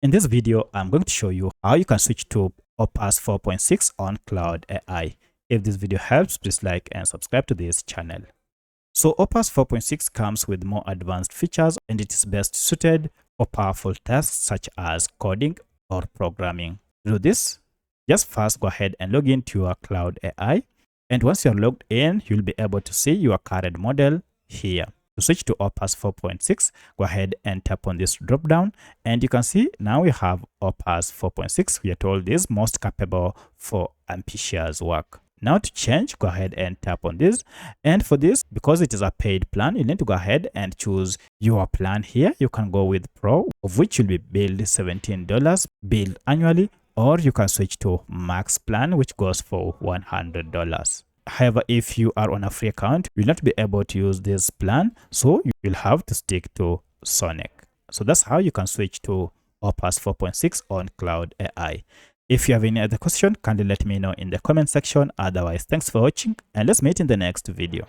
In this video, I'm going to show you how you can switch to Opus 4.6 on Claude AI. If this video helps, please like and subscribe to this channel. So Opus 4.6 comes with more advanced features and it is best suited for powerful tasks such as coding or programming. To do this, just first go ahead and log into your Claude AI. And once you're logged in, you'll be able to see your current model here. To switch to Opus 4.6, go ahead and tap on this drop down and you can see now we have Opus 4.6. We are told is most capable for ambitious work. Now to change, go ahead and tap on this. And for this, because it is a paid plan, you need to go ahead and choose your plan here. You can go with Pro, of which will be billed $17, billed annually, or you can switch to Max plan, which goes for $100. However, if you are on a free account, you'll not be able to use this plan, so you'll have to stick to Sonic. So that's how you can switch to Opus 4.6 on Claude AI. If you have any other question, kindly let me know in the comment section. Otherwise, thanks for watching and let's meet in the next video.